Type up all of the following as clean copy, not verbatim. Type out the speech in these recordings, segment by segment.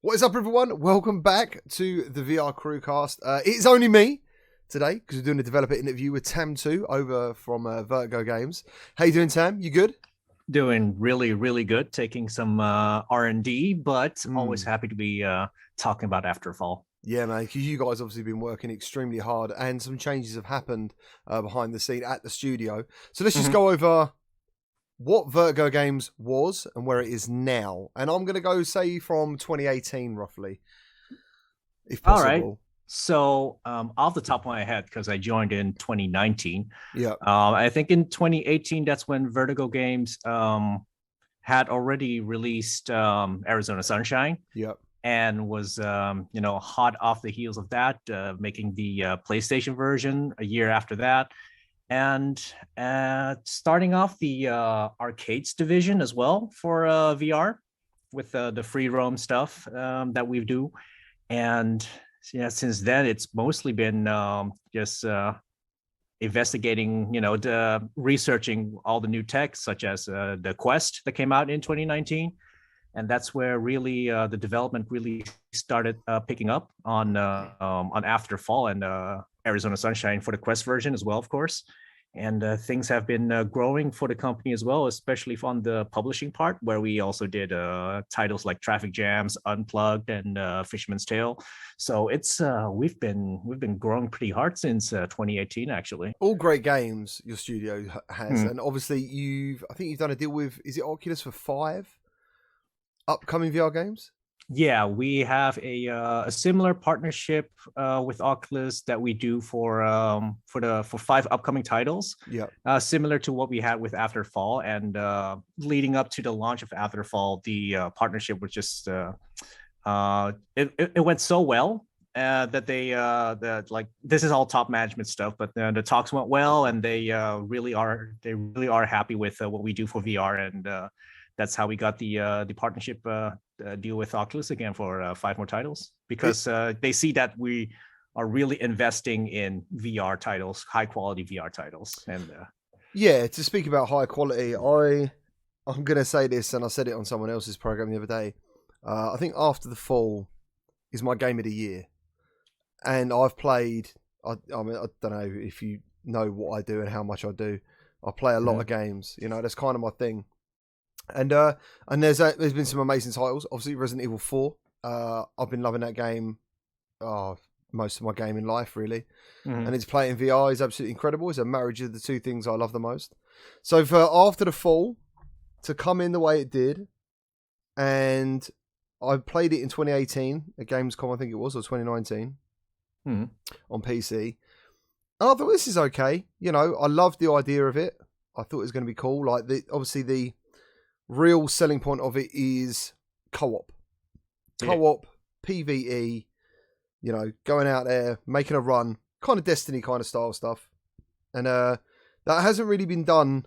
What is up, everyone? Welcome back to the VR CruCast. It's only me today because we're doing a developer interview with TamTu over from Vertigo Games. How you doing, Tam? You good? Doing really, really good. Taking some R&D, but always happy to be talking about Afterfall. Yeah, man, because you guys obviously been working extremely hard and some changes have happened behind the scene at the studio. So let's just go over what Vertigo Games was and where it is now. And I'm going to go, say, from 2018, roughly, if All right. possible. So off the top of my head, because I joined in 2019, Yeah. I think in 2018, that's when Vertigo Games had already released Arizona Sunshine. Yep. And was hot off the heels of that, making the PlayStation version a year after that, and starting off the arcades division as well for VR with the free roam stuff that we do. And yeah, since then it's mostly been just investigating, researching all the new tech, such as the Quest that came out in 2019. And that's where really the development really started picking up on Afterfall and Arizona Sunshine for the Quest version as well, of course. And things have been growing for the company as well, especially on the publishing part, where we also did titles like Traffic Jams, Unplugged, and Fisherman's Tale. So it's we've been growing pretty hard since 2018, actually. All great games your studio has, and obviously I think you've done a deal with, is it Oculus for 5 upcoming VR games? Yeah, we have a similar partnership with Oculus that we do for 5 upcoming titles. Yeah, similar to what we had with Afterfall, and leading up to the launch of Afterfall, the partnership was just it went so well that that like, this is all top management stuff, but the talks went well, and they really are happy with what we do for VR, and that's how we got the partnership deal with Oculus again for 5 more titles, because they see that we are really investing in VR titles, high quality VR titles. And yeah, to speak about high quality, I'm gonna say this, and I said it on someone else's program the other day. I think After the Fall is my game of the year, and I've played. I mean, I don't know if you know what I do and how much I do. I play a lot of games. You know, that's kind of my thing. And there's been some amazing titles. Obviously, Resident Evil 4. I've been loving that game. Most of my gaming life, really. And it's playing VR is absolutely incredible. It's a marriage of the two things I love the most. So for After the Fall to come in the way it did, and I played it in 2018 at Gamescom, I think it was, or 2019 on PC. And I thought, this is okay. You know, I loved the idea of it. I thought it was going to be cool. Like, obviously the real selling point of it is co-op, PvE, you know, going out there, making a run, kind of Destiny kind of style stuff. And that hasn't really been done,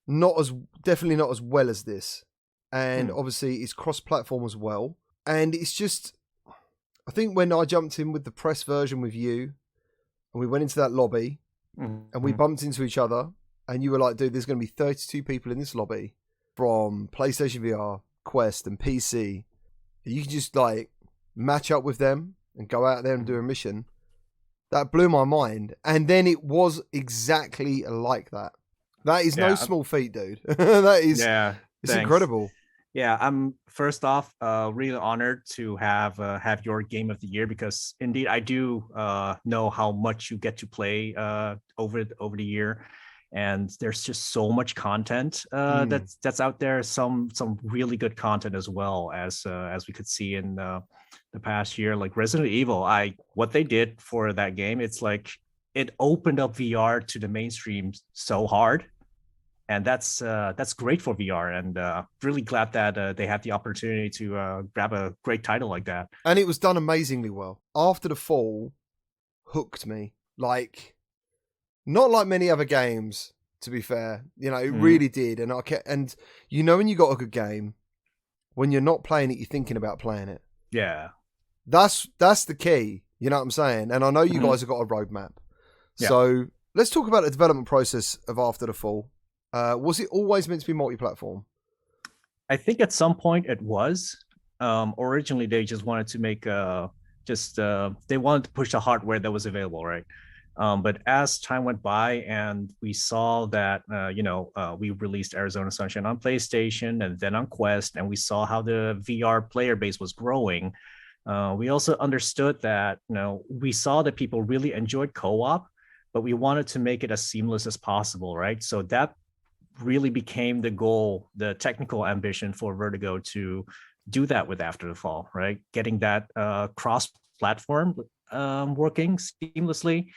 definitely not as well as this. And obviously it's cross-platform as well. And it's just, I think when I jumped in with the press version with you, and we went into that lobby, and we bumped into each other, and you were like, dude, there's going to be 32 people in this lobby from PlayStation VR, Quest, and PC. You can just like match up with them and go out there and do a mission. That blew my mind. And then it was exactly like that. That is no small feat, dude. That is, it's incredible. Yeah, I'm first off really honored to have your game of the year, because indeed I do know how much you get to play over the year. And there's just so much content that's out there. Some really good content, as well as we could see in the past year, like Resident Evil. What they did for that game, it's like it opened up VR to the mainstream so hard, and that's great for VR. And really glad that they had the opportunity to grab a great title like that. And it was done amazingly well. After the Fall hooked me like, not like many other games, to be fair. You know, it really did. And you know, when you got a good game, when you're not playing it, you're thinking about playing it. Yeah. That's the key. You know what I'm saying? And I know you guys have got a roadmap. Yeah. So let's talk about the development process of After the Fall. Was it always meant to be multi-platform? I think at some point it was. Originally they just wanted to make they wanted to push the hardware that was available, right? But as time went by and we saw that we released Arizona Sunshine on PlayStation and then on Quest, and we saw how the VR player base was growing, we also understood that we saw that people really enjoyed co-op, but we wanted to make it as seamless as possible, right? So that really became the goal, the technical ambition for Vertigo to do that with After the Fall, right? Getting that cross-platform working seamlessly,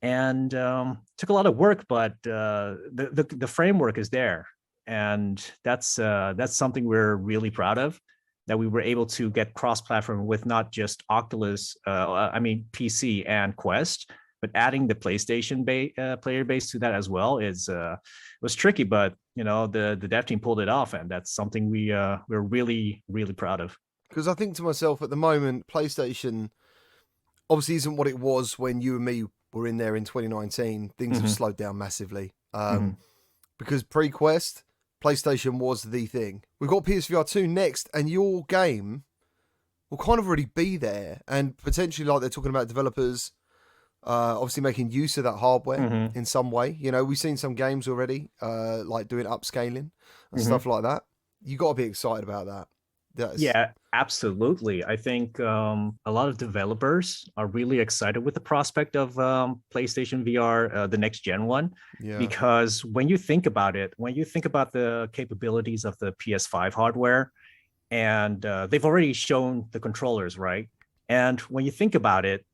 and took a lot of work, but the framework is there, and that's something we're really proud of, that we were able to get cross-platform with not just Oculus, PC and Quest, but adding the PlayStation player base to that as well was tricky, but the dev team pulled it off, and that's something we're really, really proud of. Because I think to myself, at the moment, PlayStation obviously isn't what it was when you and me were in there in 2019. Things have slowed down massively. Because pre-Quest, PlayStation was the thing. We've got PSVR 2 next, and your game will kind of already be there, and potentially, like they're talking about developers obviously making use of that hardware in some way. We've seen some games already, like doing upscaling and stuff like that. You got to be excited about that. Yeah, absolutely. I think a lot of developers are really excited with the prospect of PlayStation VR, the next gen one, because when you think about it, when you think about the capabilities of the PS5 hardware, and they've already shown the controllers, right? And when you think about it,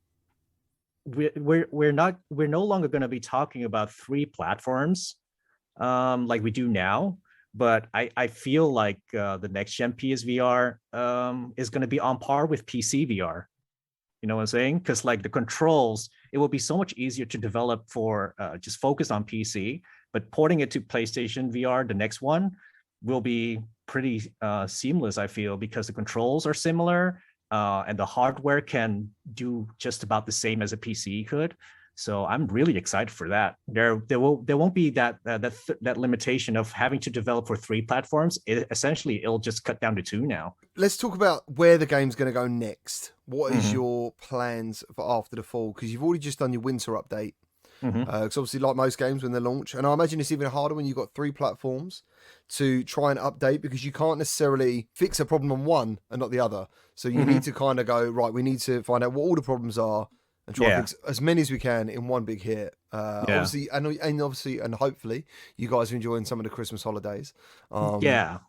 we're no longer going to be talking about 3 platforms like we do now. But I feel like the next gen PSVR is going to be on par with PC VR. You know what I'm saying? Because like the controls, it will be so much easier to develop for just focus on PC. But porting it to PlayStation VR, the next one, will be pretty seamless, I feel, because the controls are similar and the hardware can do just about the same as a PC could. So I'm really excited for that. There won't be that limitation of having to develop for 3 platforms. It'll just cut down to 2 now. Let's talk about where the game's going to go next. What is your plans for After the Fall? Because you've already just done your winter update. Because obviously, like most games when they launch, and I imagine it's even harder when you've got 3 platforms to try and update, because you can't necessarily fix a problem on one and not the other. So you need to kind of go, right, we need to find out what all the problems are and try to fix as many as we can in one big hit. Obviously, and hopefully you guys are enjoying some of the Christmas holidays. December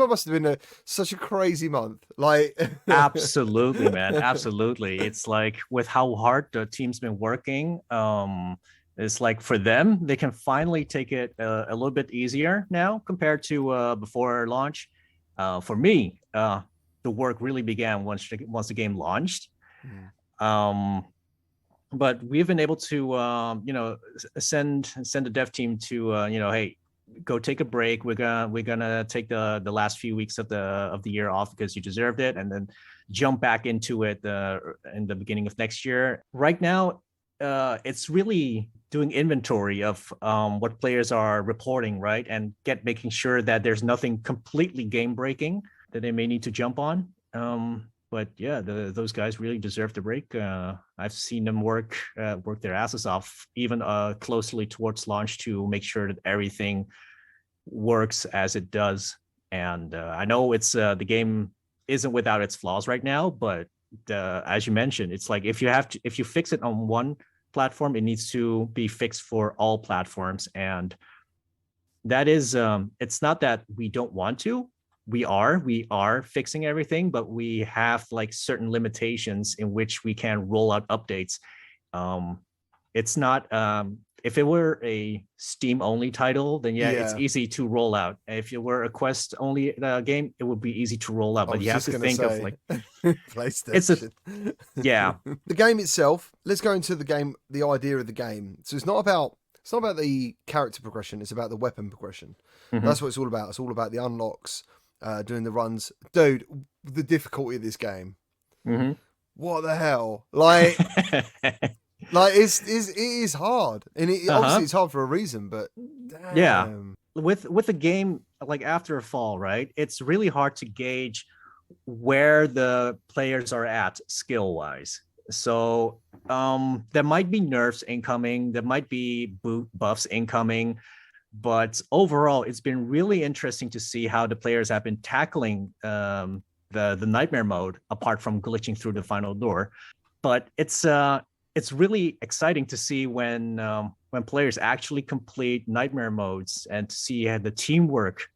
must have been such a crazy month. Like, absolutely, man, absolutely. It's like with how hard the team's been working. It's like for them, they can finally take it a little bit easier now compared to before launch. For me, the work really began once the game launched. But we've been able to send the dev team to hey, go take a break. We're gonna take the last few weeks of the year off because you deserved it, and then jump back into it in the beginning of next year. Right now, it's really doing inventory of what players are reporting, right, and making sure that there's nothing completely game breaking that they may need to jump on. But yeah, those guys really deserve the break. I've seen them work their asses off, even closely towards launch, to make sure that everything works as it does. And I know it's the game isn't without its flaws right now, but as you mentioned, it's like if you fix it on one platform, it needs to be fixed for all platforms. And that is, it's not that we don't want to. We are fixing everything, but we have like certain limitations in which we can roll out updates. It's not if it were a Steam only title, then it's easy to roll out. If it were a Quest only game, it would be easy to roll out. But you have to think of like PlayStation. The game itself. Let's go into the game. The idea of the game. So it's not about the character progression. It's about the weapon progression. That's what it's all about. It's all about the unlocks. Doing the runs, dude. The difficulty of this game. What the hell? Like, it is hard, and obviously it's hard for a reason. But damn. With a game like After a Fall, right? It's really hard to gauge where the players are at skill wise. So there might be nerfs incoming, there might be buffs incoming, but overall, it's been really interesting to see how the players have been tackling the nightmare mode, apart from glitching through the final door. But it's really exciting to see when players actually complete nightmare modes and to see the teamwork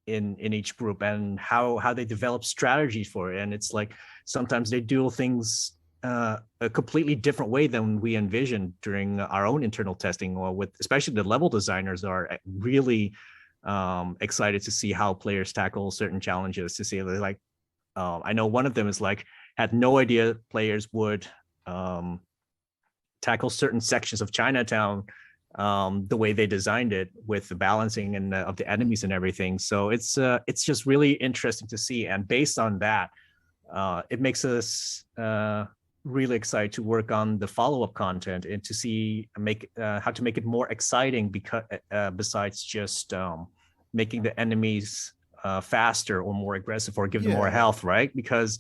in each group and how they develop strategies for it. And it's like sometimes they do things a completely different way than we envisioned during our own internal testing, or with especially the level designers are really excited to see how players tackle certain challenges. To see like I know one of them is like had no idea players would tackle certain sections of Chinatown the way they designed it, with the balancing and of the enemies and everything. So it's just really interesting to see, and based on that, it makes us really excited to work on the follow-up content and to see how to make it more exciting, because besides just making the enemies faster or more aggressive or give them more health, right? Because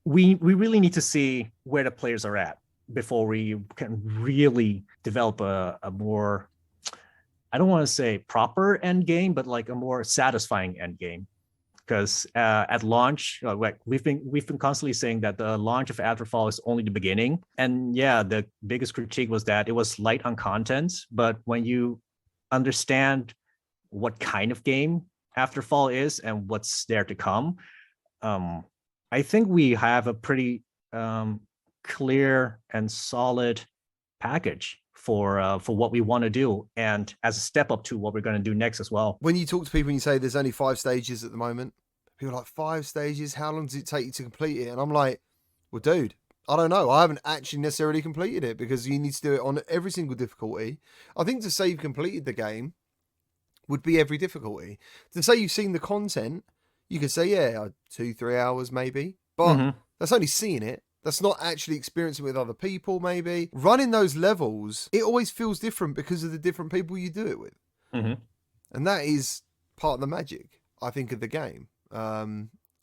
we really need to see where the players are at before we can really develop a more, I don't want to say proper end game, but like a more satisfying end game. Because at launch, like we've been constantly saying that the launch of Afterfall is only the beginning. And yeah, the biggest critique was that it was light on content. But when you understand what kind of game Afterfall is and what's there to come, I think we have a pretty clear and solid package for what we want to do, and as a step up to what we're going to do next as well. When you talk to people and you say there's only 5 stages at the moment, people are like, 5 stages? How long does it take you to complete it? And I'm like, well, dude, I don't know. I haven't actually necessarily completed it, because you need to do it on every single difficulty. I think to say you've completed the game would be every difficulty. To say you've seen the content, you could say, yeah, 2-3 hours maybe, but that's only seeing it. That's not actually experiencing with other people, maybe. Running those levels, it always feels different because of the different people you do it with. And that is part of the magic, I think, of the game. I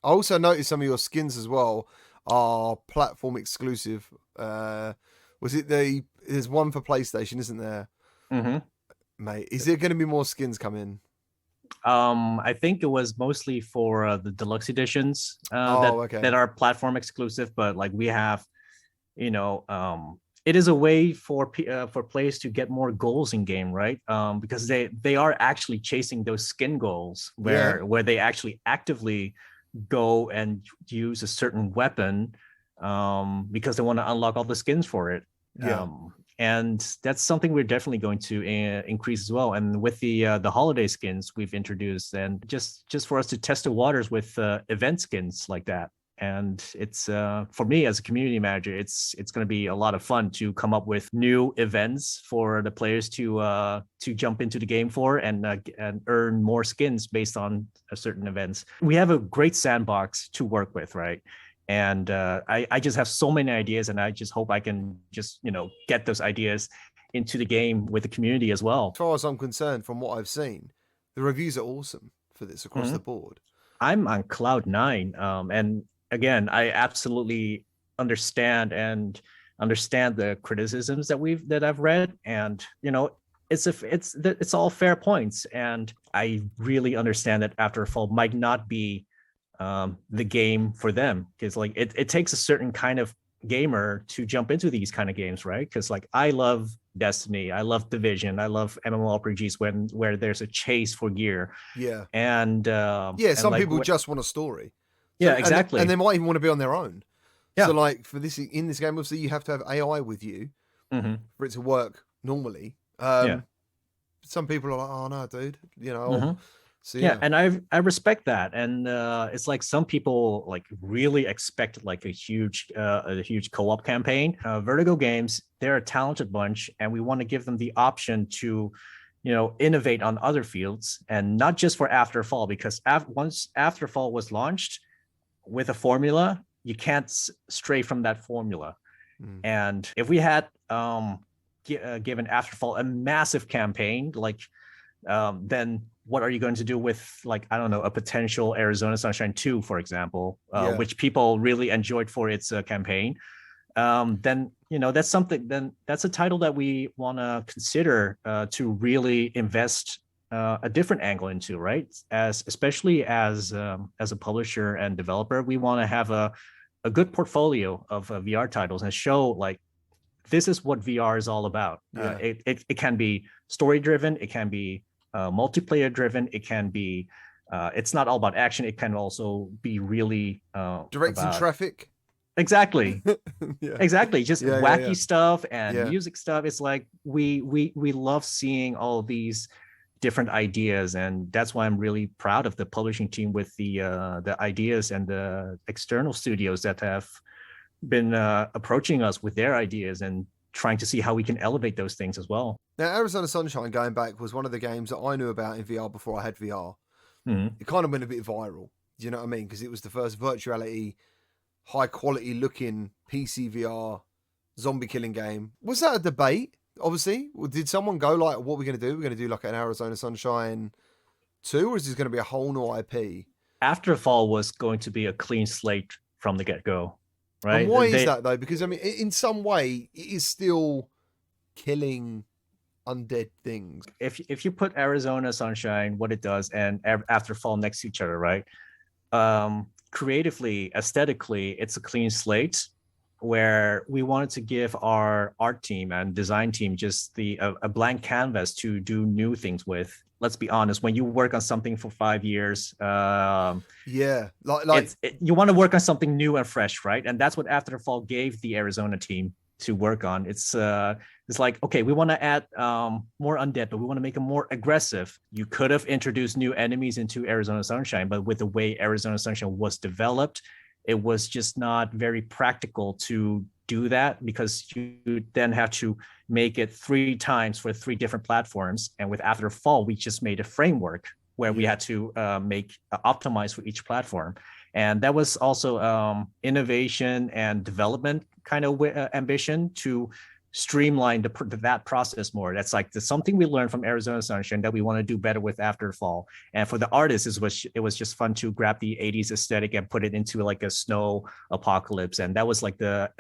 also noticed some of your skins as well are platform exclusive. There's one for PlayStation, isn't there? Mate, is there going to be more skins coming? I think it was mostly for the deluxe editions that are platform exclusive, but like we have, it is a way for players to get more goals in game, right? Because they are actually chasing those skin goals where they actually actively go and use a certain weapon because they want to unlock all the skins for it. And that's something we're definitely going to increase as well. And with the holiday skins we've introduced, and just for us to test the waters with event skins like that. And it's for me as a community manager, it's going to be a lot of fun to come up with new events for the players to jump into the game for and earn more skins based on certain events. We have a great sandbox to work with, right? And I just have so many ideas, and I just hope I can just get those ideas into the game with the community as well. As far as I'm concerned, from what I've seen, the reviews are awesome for this across the board. I'm on cloud 9, and again, I absolutely understand the criticisms that I've read, and it's all fair points, and I really understand that Afterfall might not be the game for them, because like it takes a certain kind of gamer to jump into these kind of games, right? Because like I love Destiny, I love Division, I love MMORPGs where there's a chase for gear. And some people just want a story. Exactly. And they might even want to be on their own. So like for this, in this game, obviously you have to have AI with you for it to work normally. Some people are like, oh no, dude, So, and I respect that, and it's like some people like really expect like a huge co-op campaign. Vertigo Games, they're a talented bunch, and we want to give them the option to, innovate on other fields, and not just for Afterfall, because once Afterfall was launched with a formula, you can't stray from that formula. And if we had given Afterfall a massive campaign, like then what are you going to do with, like, I don't know, a potential Arizona Sunshine 2, for example, Yeah. which people really enjoyed for its campaign. Then, that's something, then that's a title that we want to consider to really invest a different angle into, right? Especially as a publisher and developer, we want to have a good portfolio of VR titles and show, like, this is what VR is all about. Yeah. It can be story driven, it can be multiplayer driven, it can be it's not all about action, it can also be really Directing traffic. Exactly. Yeah. Exactly. Just Yeah, wacky yeah. stuff and Yeah. music stuff. It's like we love seeing all these different ideas, and that's why I'm really proud of the publishing team with the ideas and the external studios that have been approaching us with their ideas and trying to see how we can elevate those things as well. Now, Arizona Sunshine, going back, was one of the games that I knew about in VR before I had VR. Mhm. It kind of went a bit viral. Do you know what I mean? Because it was the first virtuality, high quality looking PC VR zombie killing game. Was that a debate? Obviously, did someone go like, "What are we going to do? We're going to do like an Arizona Sunshine 2, or is this going to be a whole new IP?" Afterfall was going to be a clean slate from the get-go, right? And why is that though? Because I mean, in some way, it is still killing undead things. If you put Arizona Sunshine, what it does, and Afterfall next to each other, right? Creatively, aesthetically, it's a clean slate where we wanted to give our art team and design team just a blank canvas to do new things with. Let's be honest, when you work on something for 5 years, Yeah, you want to work on something new and fresh, right? And that's what Afterfall gave the Arizona team to work on. It's like, okay, we want to add more undead, but we want to make them more aggressive. You could have introduced new enemies into Arizona Sunshine, but with the way Arizona Sunshine was developed, it was just not very practical to do that, because you then have to make it 3 times for 3 different platforms. And with Afterfall, we just made a framework where we had to optimize for each platform. And that was also innovation and development kind of ambition to streamline that process more. That's like something we learned from Arizona Sunshine that we want to do better with Afterfall. And for the artists, it was just fun to grab the 80s aesthetic and put it into like a snow apocalypse. And that was like the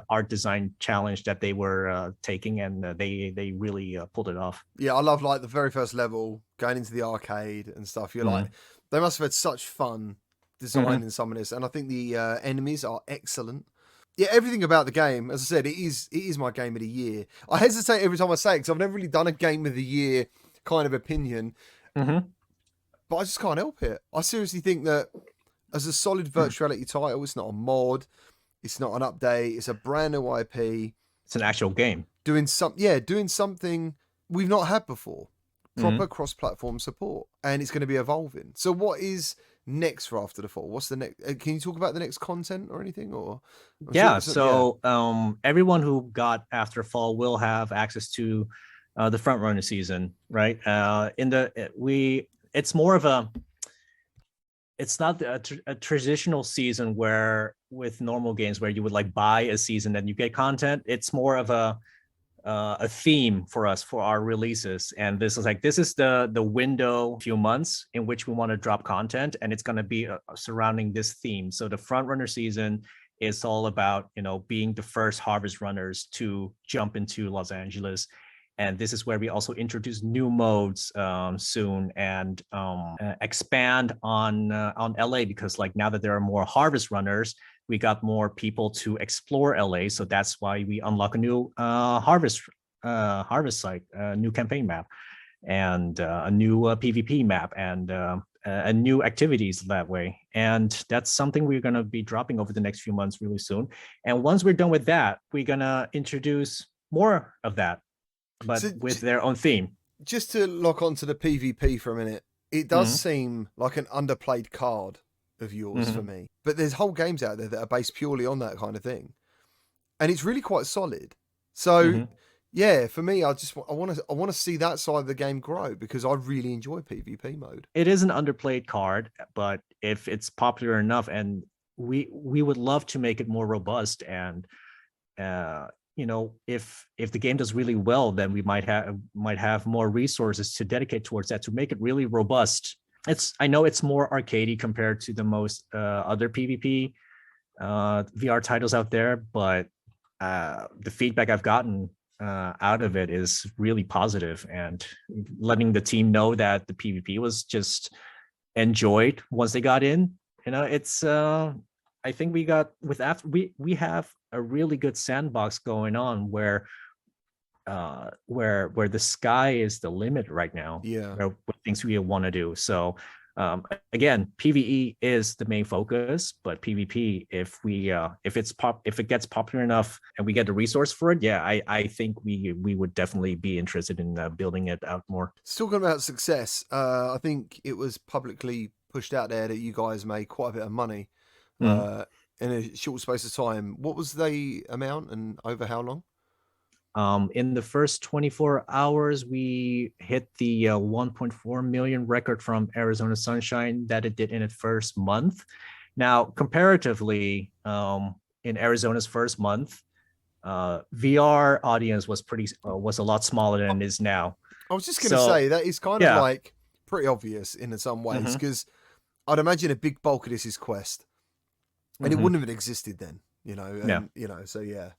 art design challenge that they were taking, and they really pulled it off. Yeah, I love like the very first level, going into the arcade and stuff. You're like, they must have had such fun designing some of this. And I think the enemies are excellent. Yeah, everything about the game, as I said, it is my game of the year. I hesitate every time I say it because I've never really done a game of the year kind of opinion, but I just can't help it. I seriously think that as a solid virtuality title, it's not a mod, it's not an update, it's a brand new IP. It's an actual game. Doing something we've not had before. Proper cross-platform support, and it's going to be evolving. So what is next for After the Fall? What's the next? Can you talk about the next content or anything? Or everyone who got After Fall will have access to the front runner season, right? It's more of it's not a traditional season where with normal games where you would like buy a season and you get content. It's more of a theme for us for our releases, and this is the window, few months in which we want to drop content, and it's going to be surrounding this theme. So the front runner season is all about being the first harvest runners to jump into Los Angeles, and this is where we also introduce new modes soon, and expand on LA, because like now that there are more harvest runners, we got more people to explore LA. So that's why we unlock a new harvest site, a new campaign map, and a new PvP map, and new activities that way. And that's something we're going to be dropping over the next few months really soon. And once we're done with that, we're going to introduce more of that, but with their own theme. Just to lock onto the PvP for a minute, it does seem like an underplayed card of yours for me, but there's whole games out there that are based purely on that kind of thing, and it's really quite solid. So yeah, for me, I want to see that side of the game grow, because I really enjoy PvP mode. It is an underplayed card, but if it's popular enough, and we would love to make it more robust and if the game does really well, then we might have more resources to dedicate towards that to make it really robust. I know it's more arcadey compared to the most other PvP VR titles out there, but the feedback I've gotten out of it is really positive, and letting the team know that the PvP was just enjoyed once they got in. It's I think we have a really good sandbox going on where the sky is the limit right now. Yeah. What things we want to do. So again, PvE is the main focus, but PvP, if it gets popular enough and we get the resource for it, yeah, I think we would definitely be interested in building it out more. Talking about success, I think it was publicly pushed out there that you guys made quite a bit of money in a short space of time. What was the amount and over how long? In the first 24 hours, we hit the 1.4 million record from Arizona Sunshine that it did in its first month. Now, comparatively, in Arizona's first month, VR audience was a lot smaller than it is now. I was just going to say that is kind of like pretty obvious in some ways, because I'd imagine a big bulk of this is Quest, and it wouldn't have existed then, so yeah.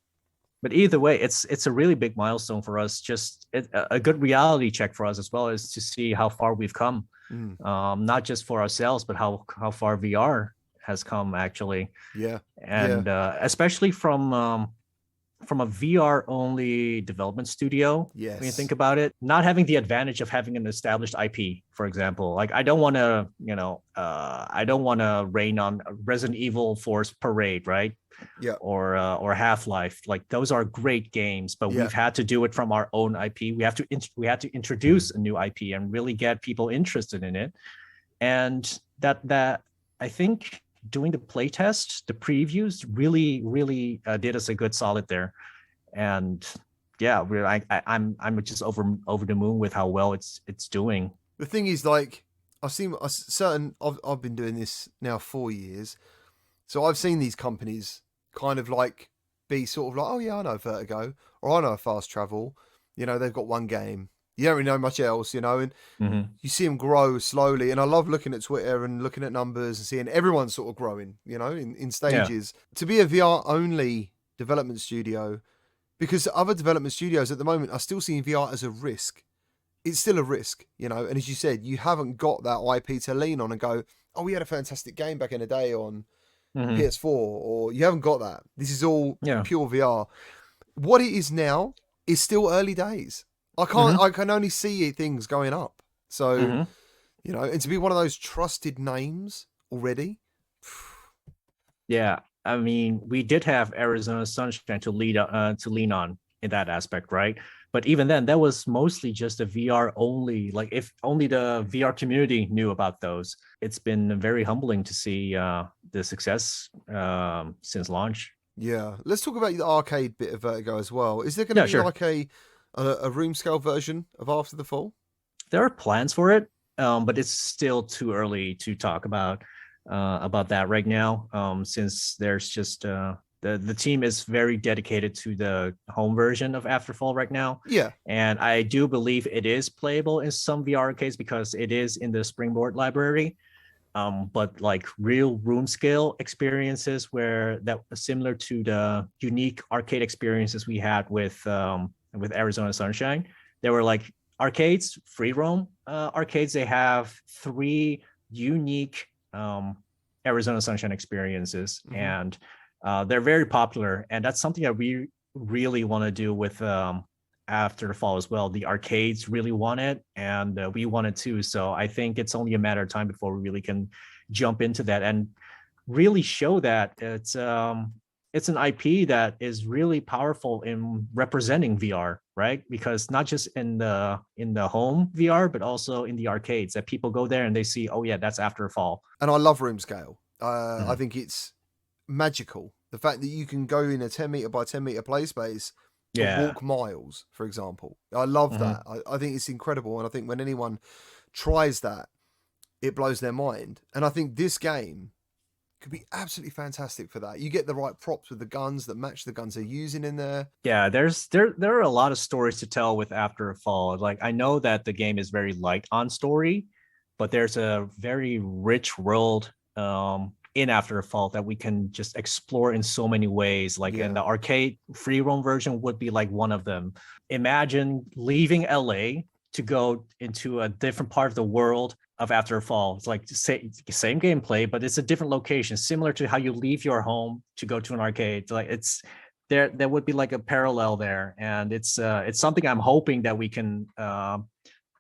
But either way, it's a really big milestone for us. Just a good reality check for us as well, is to see how far we've come, not just for ourselves, but how far VR has come actually. Yeah, and especially from a VR only development studio. Yes. When you think about it, not having the advantage of having an established IP, for example, like I don't want to rain on Resident Evil Force Parade, right? Yeah. Or Half-Life. Like those are great games, but we've had to do it from our own IP. We had to introduce a new IP and really get people interested in it. And that I think doing the playtest, the previews really did us a good solid there. And yeah, I'm just over the moon with how well it's doing. The thing is, like, I've been doing this now 4 years, so I've seen these companies kind of like be sort of like, oh yeah, I know Vertigo, or I know Fast Travel. They've got one game. You don't really know much else, and you see them grow slowly. And I love looking at Twitter and looking at numbers and seeing everyone sort of growing, in stages. Yeah. To be a VR only development studio, because other development studios at the moment are still seeing VR as a risk. It's still a risk, and as you said, you haven't got that IP to lean on and go, oh, we had a fantastic game back in the day on PS4, or you haven't got that. This is all pure VR. What it is now is still early days. I can only see things going up. So, and to be one of those trusted names already. Yeah, I mean, we did have Arizona Sunshine to lean on in that aspect, right? But even then, that was mostly just a VR only. Like, if only the VR community knew about those. It's been very humbling to see the success since launch. Yeah, let's talk about the arcade bit of Vertigo as well. Is there going to be like a room scale version of After the Fall? There are plans for it, but it's still too early to talk about that right now, since there's just the team is very dedicated to the home version of Afterfall right now. Yeah. And I do believe it is playable in some VR arcades because it is in the Springboard library. But like real room scale experiences where that was similar to the unique arcade experiences we had with Arizona Sunshine. They were like arcades, free roam arcades. They have 3 unique Arizona Sunshine experiences, and they're very popular. And that's something that we really want to do with After the Fall as well. The arcades really want it, and we want it too. So I think it's only a matter of time before we really can jump into that and really show that it's an IP that is really powerful in representing VR, right? Because not just in the home VR, but also in the arcades, that people go there and they see, oh yeah, that's After the Fall. And I love room scale. I think it's magical. The fact that you can go in a 10 meter by 10 meter play space and walk miles, for example. I love that. I think it's incredible. And I think when anyone tries that, it blows their mind. And I think this game could be absolutely fantastic for that. You get the right props with the guns that match the guns they're using in there. Yeah, there are a lot of stories to tell with After a Fall. Like, I know that the game is very light on story, but there's a very rich world in After a Fall that we can just explore in so many ways. Like in the arcade free roam version would be like one of them. Imagine leaving LA to go into a different part of the world of After a Fall. It's like same gameplay, but it's a different location, similar to how you leave your home to go to an arcade. Like it's there would be like a parallel there, and it's something I'm hoping that we can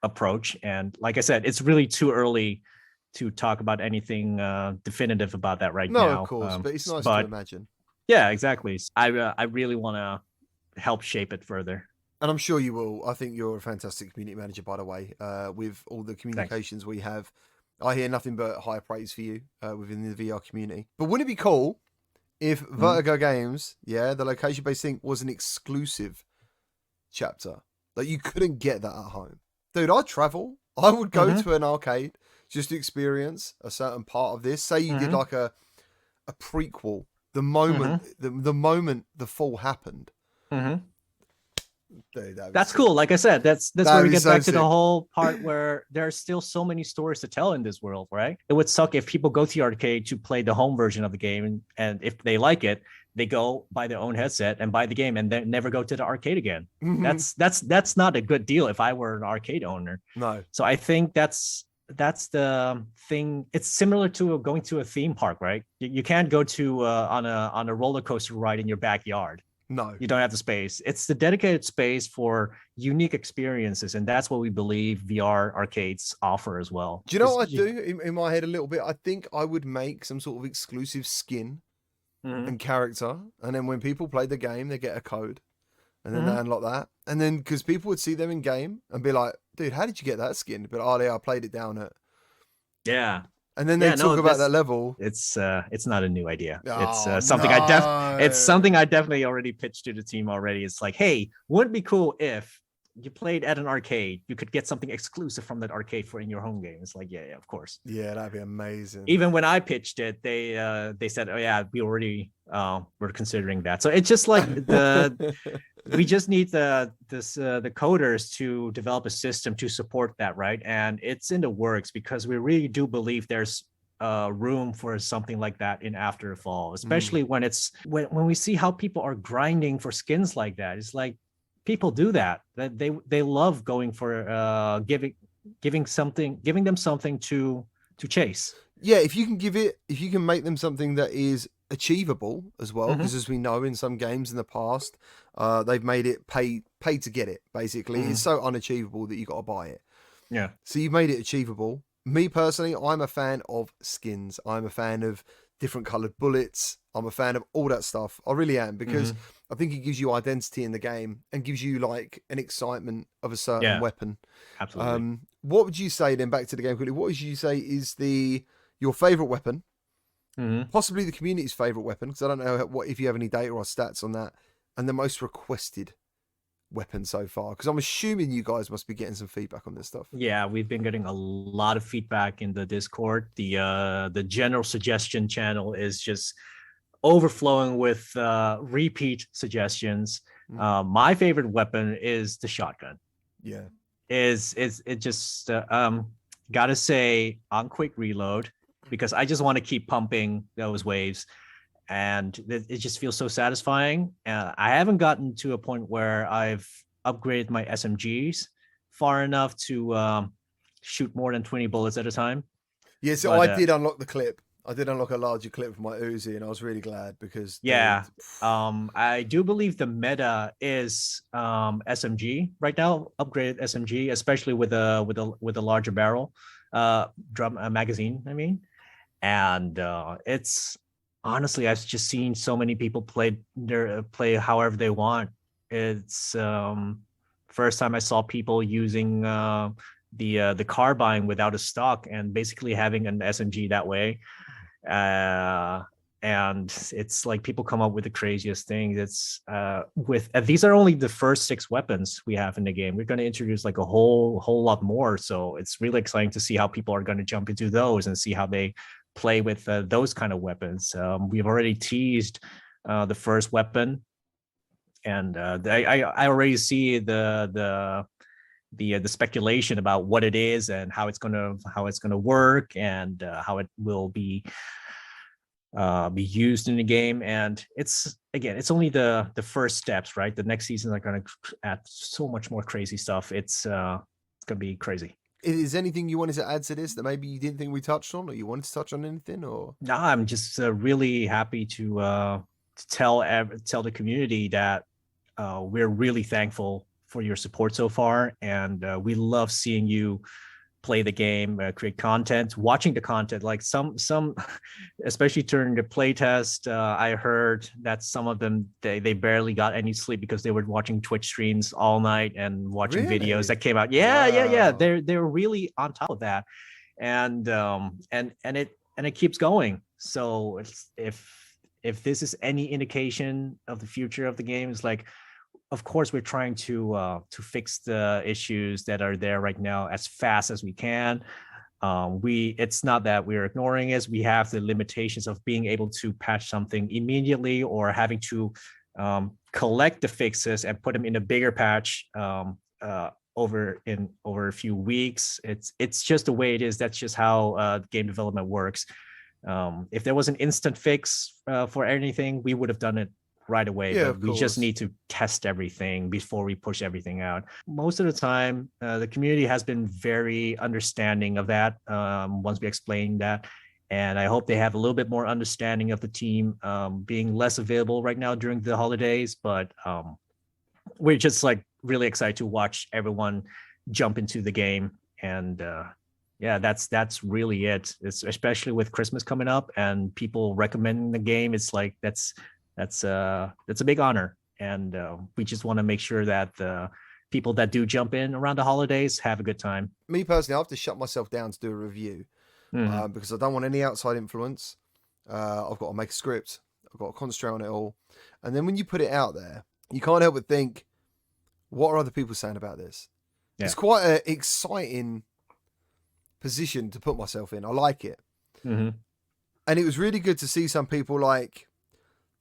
approach. And like I said, it's really too early to talk about anything definitive about that right now. No, of course, but it's nice to imagine. Yeah, exactly. I really want to help shape it further. And I'm sure you will. I think you're a fantastic community manager, by the way. With all the communications we have, I hear nothing but high praise for you within the VR community. But wouldn't it be cool if Vertigo Games, the location-based thing, was an exclusive chapter? Like, you couldn't get that at home. Dude, I'd travel. I would go to an arcade just to experience a certain part of this. Say you did like a prequel, the moment the moment the fall happened. Dude, that's cool. Like I said, that's where we get back to the whole part where there are still so many stories to tell in this world, right? It would suck if people go to the arcade to play the home version of the game, and if they like it, they go buy their own headset and buy the game and then never go to the arcade again. That's not a good deal if I were an arcade owner. No. So I think that's the thing. It's similar to going to a theme park, right? You can't go to on a roller coaster ride in your backyard. No, you don't have the space. It's the dedicated space for unique experiences, and that's what we believe VR arcades offer as well. Do you know what I do in my head a little bit? I think I would make some sort of exclusive skin and character, and then when people play the game, they get a code, and then they unlock that, and then because people would see them in game and be like, "Dude, how did you get that skin?" But I played it down at And then they talk about that level. It's not a new idea. It's something it's something I definitely already pitched to the team already. It's like, hey, wouldn't it be cool if you played at an arcade, you could get something exclusive from that arcade for in your home game? It's like, yeah, of course. Yeah, that'd be amazing. Even when I pitched it, they said, oh yeah, we already were considering that. So it's just like we just need the coders to develop a system to support that, right? And it's in the works because we really do believe there's room for something like that in After a Fall, especially when we see how people are grinding for skins like that. It's like people do that they love going for giving them something to chase. Yeah, if you can make them something that is achievable as well, because as we know in some games in the past, they've made it pay to get it. Basically, it's so unachievable that you got to buy it. Yeah. So you've made it achievable. Me personally, I'm a fan of skins. I'm a fan of different colored bullets. I'm a fan of all that stuff. I really am, because I think it gives you identity in the game and gives you like an excitement of a certain weapon. Absolutely. What would you say then, back to the game quickly? What would you say is your favorite weapon? Possibly the community's favorite weapon, because I don't know if you have any data or stats on that, and the most requested weapon so far, because I'm assuming you guys must be getting some feedback on this stuff. Yeah, we've been getting a lot of feedback in the Discord. The general suggestion channel is just overflowing with repeat suggestions. My favorite weapon is the shotgun. Yeah, it just gotta say, on quick reload, because I just want to keep pumping those waves, and it just feels so satisfying. I haven't gotten to a point where I've upgraded my SMGs far enough to shoot more than 20 bullets at a time. Yeah, so I did unlock the clip. I did unlock a larger clip for my Uzi, and I was really glad because I do believe the meta is SMG right now, upgraded SMG, especially with a larger barrel, magazine. I mean, and it's honestly, I've just seen so many people play however they want. It's first time I saw people using the carbine without a stock and basically having an SMG that way. And it's like people come up with the craziest things. It's these are only the first 6 weapons we have in the game. We're going to introduce like a whole lot more. So it's really exciting to see how people are going to jump into those and see how they play with those kind of weapons. We've already teased the first weapon, and I already see the speculation about what it is and how it's gonna work, and how it will be used in the game. And it's only the first steps, right? The next season are going to add so much more crazy stuff. It's going to be crazy. Is anything you wanted to add to this that maybe you didn't think we touched on, or you wanted to touch on anything? Or no, I'm just really happy to tell the community that we're really thankful for your support so far, and we love seeing you play the game, create content, watching the content. Like some, especially during the playtest, I heard that some of them they barely got any sleep because they were watching Twitch streams all night and watching videos that came out. Yeah. They're really on top of that, and it keeps going. So if this is any indication of the future of the game, it's like, of course, we're trying to fix the issues that are there right now as fast as we can. It's not that we're ignoring it. We have the limitations of being able to patch something immediately, or having to collect the fixes and put them in a bigger patch over a few weeks. It's just the way it is. That's just how game development works. If there was an instant fix for anything, we would have done it right away. Yeah, but we just need to test everything before we push everything out. Most of the time, the community has been very understanding of that once we explain that. And I hope they have a little bit more understanding of the team being less available right now during the holidays. But we're just like really excited to watch everyone jump into the game. And yeah, that's really it. It's especially with Christmas coming up and people recommending the game. It's like that's a big honor, and we just want to make sure that the people that do jump in around the holidays have a good time. Me personally, I have to shut myself down to do a review because I don't want any outside influence. I've got to make a script. I've got to concentrate on it all, and then when you put it out there, you can't help but think, what are other people saying about this? Yeah. It's quite an exciting position to put myself in. I like it, and it was really good to see some people like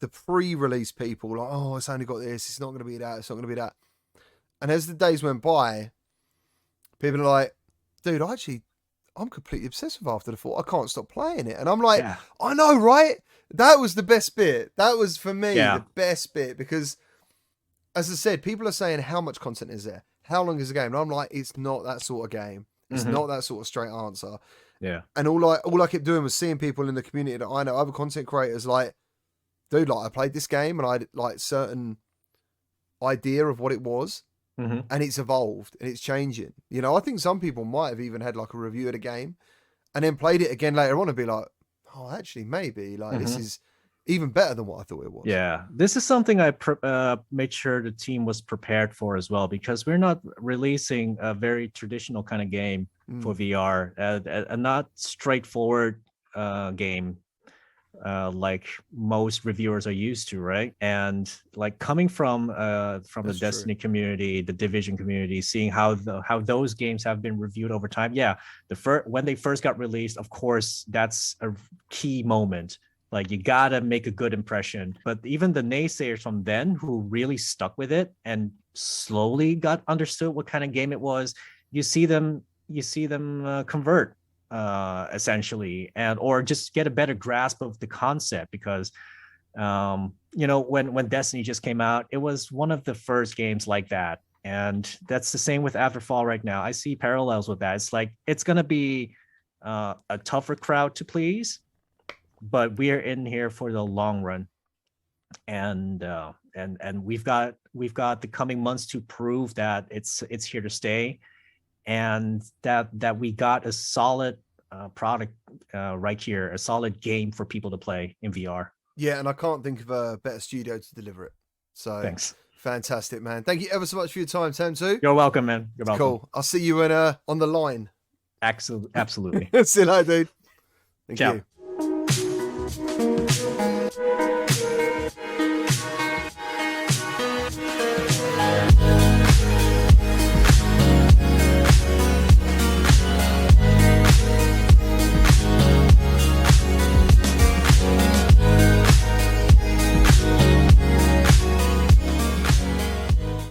the pre-release people, like, oh, it's only got this, it's not going to be that, it's not going to be that. And as the days went by, people are like, dude, I'm completely obsessed with After the Fall. I can't stop playing it. And I'm like, I know, right? That was the best bit. That was, for me, the best bit. Because, as I said, people are saying, how much content is there? How long is the game? And I'm like, it's not that sort of game. It's not that sort of straight answer. Yeah. And all I kept doing was seeing people in the community that I know, other content creators, like, dude, like, I played this game and I had like certain idea of what it was, and it's evolved and it's changing. You know, I think some people might have even had like a review of the game and then played it again later on and be like, oh, actually, maybe like this is even better than what I thought it was. Yeah, this is something I made sure the team was prepared for as well, because we're not releasing a very traditional kind of game for VR, a not straightforward game. Like most reviewers are used to, right? And like coming from the Destiny community, the Division community, seeing how those games have been reviewed over time. Yeah, when they first got released, of course, that's a key moment. Like, you gotta make a good impression. But even the naysayers from then, who really stuck with it and slowly got understood what kind of game it was, you see them convert. Essentially, or just get a better grasp of the concept, because when Destiny just came out, it was one of the first games like that, and that's the same with Afterfall right now. I see parallels with that. It's like it's gonna be a tougher crowd to please, but we're in here for the long run, and we've got the coming months to prove that it's here to stay. And that we got a solid product right here, a solid game for people to play in VR. Yeah, and I can't think of a better studio to deliver it. So thanks. Fantastic, man. Thank you ever so much for your time, TamTu. You're welcome, man. You're welcome. Cool. I'll see you on the line. Absolutely. See you later, dude. Thank you.